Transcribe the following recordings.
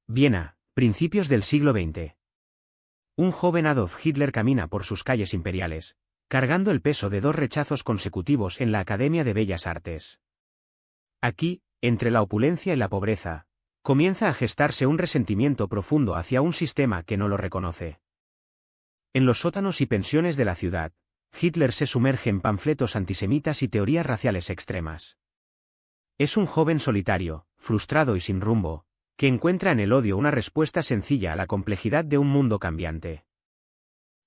Viena, principios del siglo XX. Un joven Adolf Hitler camina por sus calles imperiales, cargando el peso de 2 rechazos consecutivos en la Academia de Bellas Artes. Aquí, entre la opulencia y la pobreza, comienza a gestarse un resentimiento profundo hacia un sistema que no lo reconoce. En los sótanos y pensiones de la ciudad, Hitler se sumerge en panfletos antisemitas y teorías raciales extremas. Es un joven solitario, frustrado y sin rumbo, que encuentra en el odio una respuesta sencilla a la complejidad de un mundo cambiante.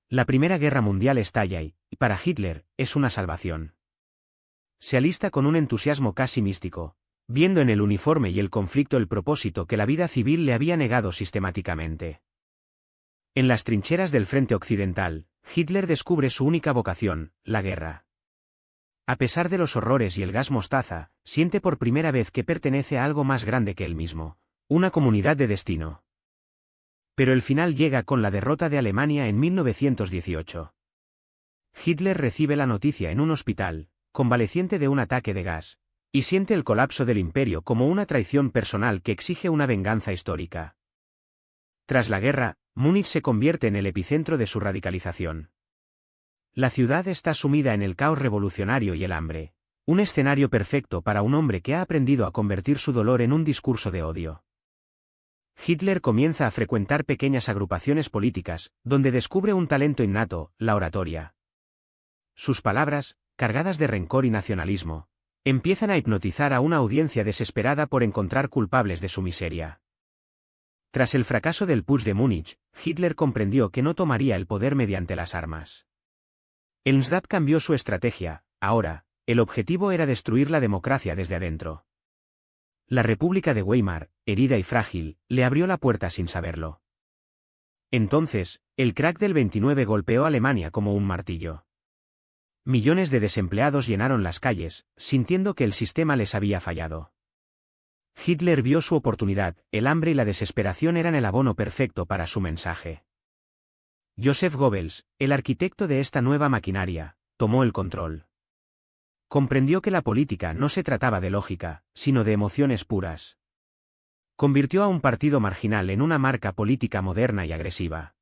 La Primera Guerra Mundial estalla y, para Hitler, es una salvación. Se alista con un entusiasmo casi místico, viendo en el uniforme y el conflicto el propósito que la vida civil le había negado sistemáticamente. En las trincheras del frente occidental, Hitler descubre su única vocación, la guerra. A pesar de los horrores y el gas mostaza, siente por primera vez que pertenece a algo más grande que él mismo, una comunidad de destino. Pero el final llega con la derrota de Alemania en 1918. Hitler recibe la noticia en un hospital, convaleciente de un ataque de gas, y siente el colapso del imperio como una traición personal que exige una venganza histórica. Tras la guerra, Múnich se convierte en el epicentro de su radicalización. La ciudad está sumida en el caos revolucionario y el hambre, un escenario perfecto para un hombre que ha aprendido a convertir su dolor en un discurso de odio. Hitler comienza a frecuentar pequeñas agrupaciones políticas, donde descubre un talento innato, la oratoria. Sus palabras, cargadas de rencor y nacionalismo, empiezan a hipnotizar a una audiencia desesperada por encontrar culpables de su miseria. Tras el fracaso del Putsch de Múnich, Hitler comprendió que no tomaría el poder mediante las armas. El NSDAP cambió su estrategia, ahora, el objetivo era destruir la democracia desde adentro. La República de Weimar, herida y frágil, le abrió la puerta sin saberlo. Entonces, el crack del 29 golpeó a Alemania como un martillo. Millones de desempleados llenaron las calles, sintiendo que el sistema les había fallado. Hitler vio su oportunidad, el hambre y la desesperación eran el abono perfecto para su mensaje. Joseph Goebbels, el arquitecto de esta nueva maquinaria, tomó el control. Comprendió que la política no se trataba de lógica, sino de emociones puras. Convirtió a un partido marginal en una marca política moderna y agresiva.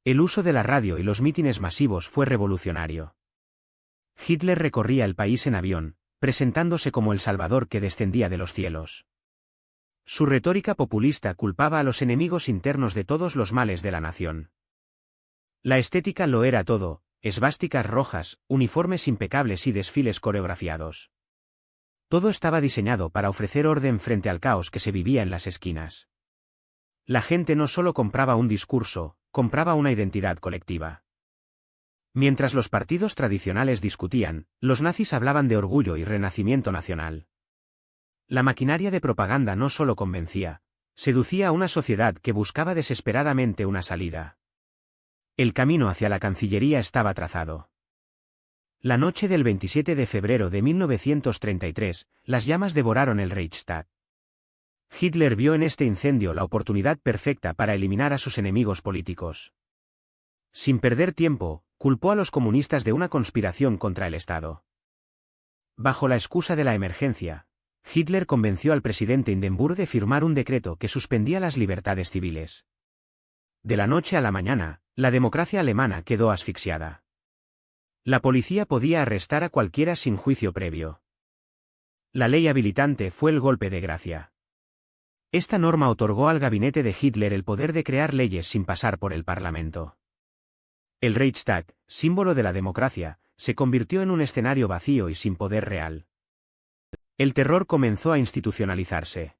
El uso de la radio y los mítines masivos fue revolucionario. Hitler recorría el país en avión, presentándose como el Salvador que descendía de los cielos. Su retórica populista culpaba a los enemigos internos de todos los males de la nación. La estética lo era todo, esvásticas rojas, uniformes impecables y desfiles coreografiados. Todo estaba diseñado para ofrecer orden frente al caos que se vivía en las esquinas. La gente no solo compraba un discurso, compraba una identidad colectiva. Mientras los partidos tradicionales discutían, los nazis hablaban de orgullo y renacimiento nacional. La maquinaria de propaganda no solo convencía, seducía a una sociedad que buscaba desesperadamente una salida. El camino hacia la Cancillería estaba trazado. La noche del 27 de febrero de 1933, las llamas devoraron el Reichstag. Hitler vio en este incendio la oportunidad perfecta para eliminar a sus enemigos políticos. Sin perder tiempo, culpó a los comunistas de una conspiración contra el Estado. Bajo la excusa de la emergencia, Hitler convenció al presidente Hindenburg de firmar un decreto que suspendía las libertades civiles. De la noche a la mañana, la democracia alemana quedó asfixiada. La policía podía arrestar a cualquiera sin juicio previo. La ley habilitante fue el golpe de gracia. Esta norma otorgó al gabinete de Hitler el poder de crear leyes sin pasar por el Parlamento. El Reichstag, símbolo de la democracia, se convirtió en un escenario vacío y sin poder real. El terror comenzó a institucionalizarse.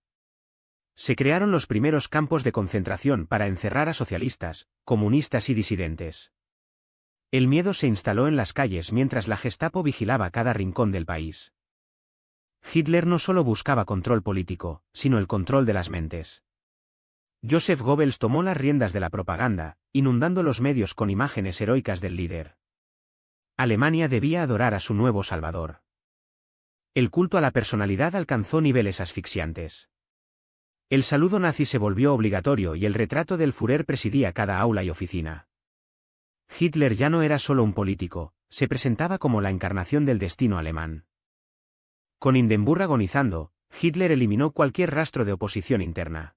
Se crearon los primeros campos de concentración para encerrar a socialistas, comunistas y disidentes. El miedo se instaló en las calles mientras la Gestapo vigilaba cada rincón del país. Hitler no solo buscaba control político, sino el control de las mentes. Joseph Goebbels tomó las riendas de la propaganda, inundando los medios con imágenes heroicas del líder. Alemania debía adorar a su nuevo salvador. El culto a la personalidad alcanzó niveles asfixiantes. El saludo nazi se volvió obligatorio y el retrato del Führer presidía cada aula y oficina. Hitler ya no era solo un político, se presentaba como la encarnación del destino alemán. Con Hindenburg agonizando, Hitler eliminó cualquier rastro de oposición interna.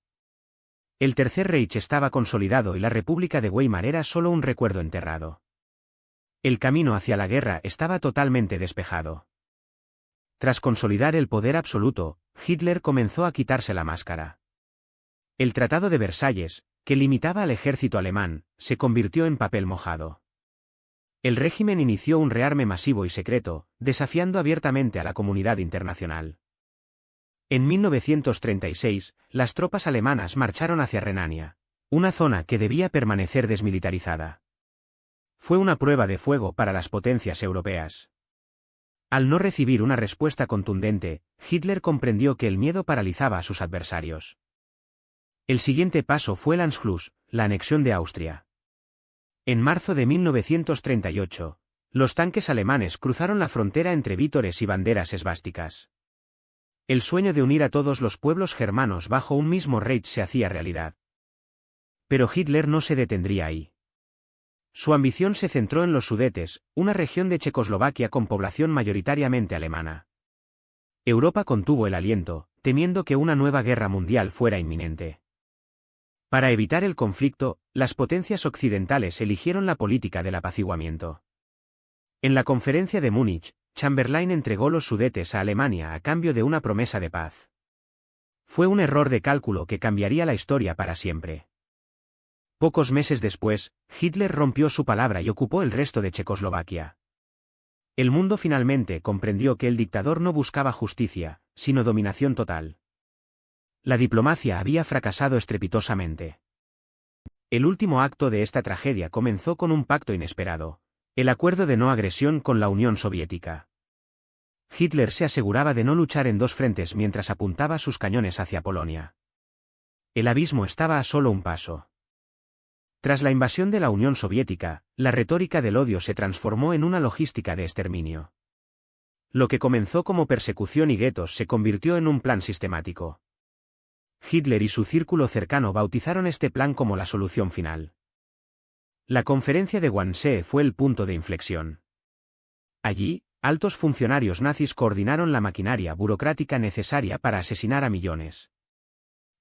El Tercer Reich estaba consolidado y la República de Weimar era solo un recuerdo enterrado. El camino hacia la guerra estaba totalmente despejado. Tras consolidar el poder absoluto, Hitler comenzó a quitarse la máscara. El Tratado de Versalles, que limitaba al ejército alemán, se convirtió en papel mojado. El régimen inició un rearme masivo y secreto, desafiando abiertamente a la comunidad internacional. En 1936, las tropas alemanas marcharon hacia Renania, una zona que debía permanecer desmilitarizada. Fue una prueba de fuego para las potencias europeas. Al no recibir una respuesta contundente, Hitler comprendió que el miedo paralizaba a sus adversarios. El siguiente paso fue el Anschluss, la anexión de Austria. En marzo de 1938, los tanques alemanes cruzaron la frontera entre vítores y banderas esvásticas. El sueño de unir a todos los pueblos germanos bajo un mismo Reich se hacía realidad. Pero Hitler no se detendría ahí. Su ambición se centró en los Sudetes, una región de Checoslovaquia con población mayoritariamente alemana. Europa contuvo el aliento, temiendo que una nueva guerra mundial fuera inminente. Para evitar el conflicto, las potencias occidentales eligieron la política del apaciguamiento. En la conferencia de Múnich, Chamberlain entregó los Sudetes a Alemania a cambio de una promesa de paz. Fue un error de cálculo que cambiaría la historia para siempre. Pocos meses después, Hitler rompió su palabra y ocupó el resto de Checoslovaquia. El mundo finalmente comprendió que el dictador no buscaba justicia, sino dominación total. La diplomacia había fracasado estrepitosamente. El último acto de esta tragedia comenzó con un pacto inesperado, el acuerdo de no agresión con la Unión Soviética. Hitler se aseguraba de no luchar en dos frentes mientras apuntaba sus cañones hacia Polonia. El abismo estaba a solo un paso. Tras la invasión de la Unión Soviética, la retórica del odio se transformó en una logística de exterminio. Lo que comenzó como persecución y guetos se convirtió en un plan sistemático. Hitler y su círculo cercano bautizaron este plan como la solución final. La conferencia de Wannsee fue el punto de inflexión. Allí, altos funcionarios nazis coordinaron la maquinaria burocrática necesaria para asesinar a millones.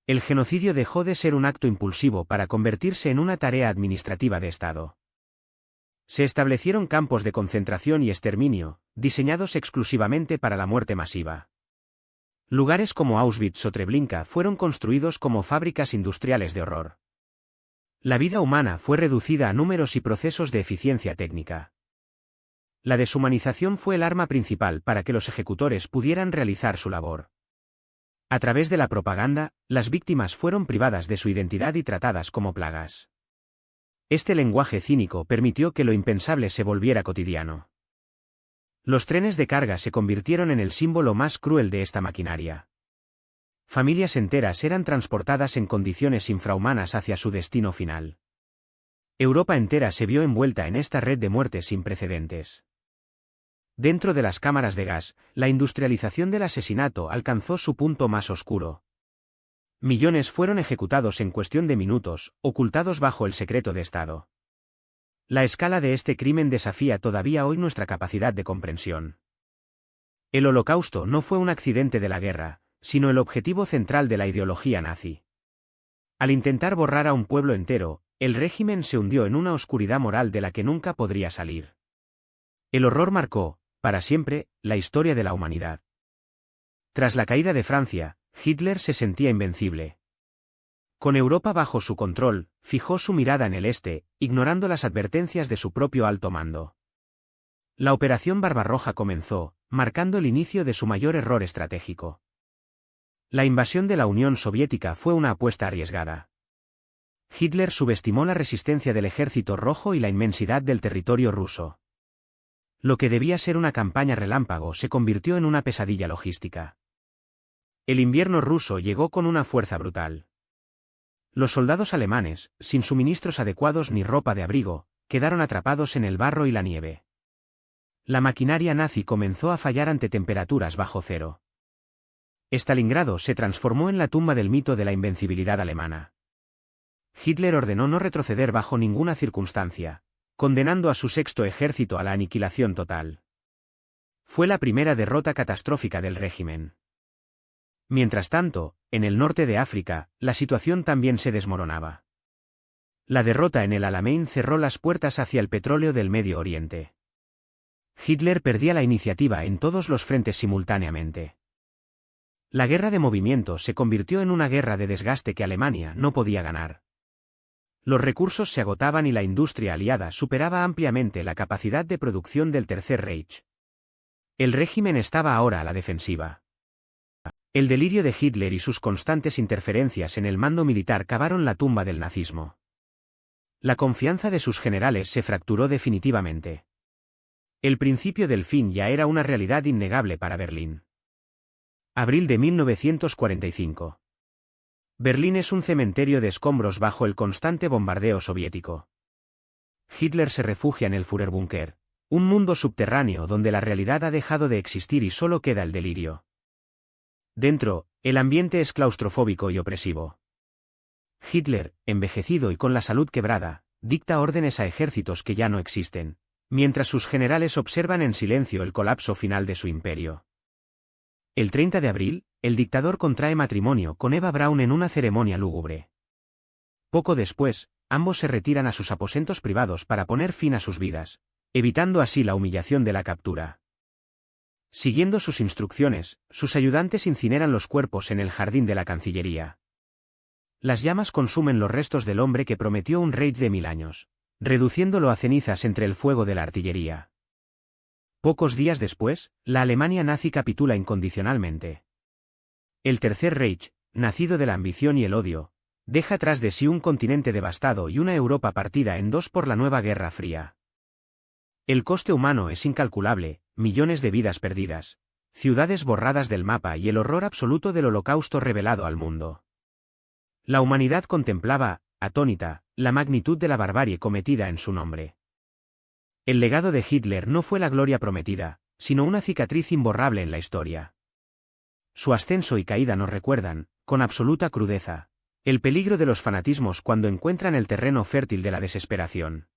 El genocidio dejó de ser un acto impulsivo para convertirse en una tarea administrativa de Estado. Se establecieron campos de concentración y exterminio, diseñados exclusivamente para la muerte masiva. Lugares como Auschwitz o Treblinka fueron construidos como fábricas industriales de horror. La vida humana fue reducida a números y procesos de eficiencia técnica. La deshumanización fue el arma principal para que los ejecutores pudieran realizar su labor. A través de la propaganda, las víctimas fueron privadas de su identidad y tratadas como plagas. Este lenguaje cínico permitió que lo impensable se volviera cotidiano. Los trenes de carga se convirtieron en el símbolo más cruel de esta maquinaria. Familias enteras eran transportadas en condiciones infrahumanas hacia su destino final. Europa entera se vio envuelta en esta red de muertes sin precedentes. Dentro de las cámaras de gas, la industrialización del asesinato alcanzó su punto más oscuro. Millones fueron ejecutados en cuestión de minutos, ocultados bajo el secreto de Estado. La escala de este crimen desafía todavía hoy nuestra capacidad de comprensión. El Holocausto no fue un accidente de la guerra, sino el objetivo central de la ideología nazi. Al intentar borrar a un pueblo entero, el régimen se hundió en una oscuridad moral de la que nunca podría salir. El horror marcó, para siempre, la historia de la humanidad. Tras la caída de Francia, Hitler se sentía invencible. Con Europa bajo su control, fijó su mirada en el este, ignorando las advertencias de su propio alto mando. La Operación Barbarroja comenzó, marcando el inicio de su mayor error estratégico. La invasión de la Unión Soviética fue una apuesta arriesgada. Hitler subestimó la resistencia del Ejército Rojo y la inmensidad del territorio ruso. Lo que debía ser una campaña relámpago se convirtió en una pesadilla logística. El invierno ruso llegó con una fuerza brutal. Los soldados alemanes, sin suministros adecuados ni ropa de abrigo, quedaron atrapados en el barro y la nieve. La maquinaria nazi comenzó a fallar ante temperaturas bajo cero. Stalingrado se transformó en la tumba del mito de la invencibilidad alemana. Hitler ordenó no retroceder bajo ninguna circunstancia, condenando a su sexto ejército a la aniquilación total. Fue la primera derrota catastrófica del régimen. Mientras tanto, en el norte de África, la situación también se desmoronaba. La derrota en el Alamein cerró las puertas hacia el petróleo del Medio Oriente. Hitler perdía la iniciativa en todos los frentes simultáneamente. La guerra de movimiento se convirtió en una guerra de desgaste que Alemania no podía ganar. Los recursos se agotaban y la industria aliada superaba ampliamente la capacidad de producción del Tercer Reich. El régimen estaba ahora a la defensiva. El delirio de Hitler y sus constantes interferencias en el mando militar cavaron la tumba del nazismo. La confianza de sus generales se fracturó definitivamente. El principio del fin ya era una realidad innegable para Berlín. Abril de 1945. Berlín es un cementerio de escombros bajo el constante bombardeo soviético. Hitler se refugia en el Führerbunker, un mundo subterráneo donde la realidad ha dejado de existir y solo queda el delirio. Dentro, el ambiente es claustrofóbico y opresivo. Hitler, envejecido y con la salud quebrada, dicta órdenes a ejércitos que ya no existen, mientras sus generales observan en silencio el colapso final de su imperio. El 30 de abril, el dictador contrae matrimonio con Eva Braun en una ceremonia lúgubre. Poco después, ambos se retiran a sus aposentos privados para poner fin a sus vidas, evitando así la humillación de la captura. Siguiendo sus instrucciones, sus ayudantes incineran los cuerpos en el jardín de la Cancillería. Las llamas consumen los restos del hombre que prometió un Reich de 1000 años, reduciéndolo a cenizas entre el fuego de la artillería. Pocos días después, la Alemania nazi capitula incondicionalmente. El Tercer Reich, nacido de la ambición y el odio, deja tras de sí un continente devastado y una Europa partida en dos por la nueva Guerra Fría. El coste humano es incalculable, millones de vidas perdidas, ciudades borradas del mapa y el horror absoluto del Holocausto revelado al mundo. La humanidad contemplaba, atónita, la magnitud de la barbarie cometida en su nombre. El legado de Hitler no fue la gloria prometida, sino una cicatriz imborrable en la historia. Su ascenso y caída nos recuerdan, con absoluta crudeza, el peligro de los fanatismos cuando encuentran el terreno fértil de la desesperación.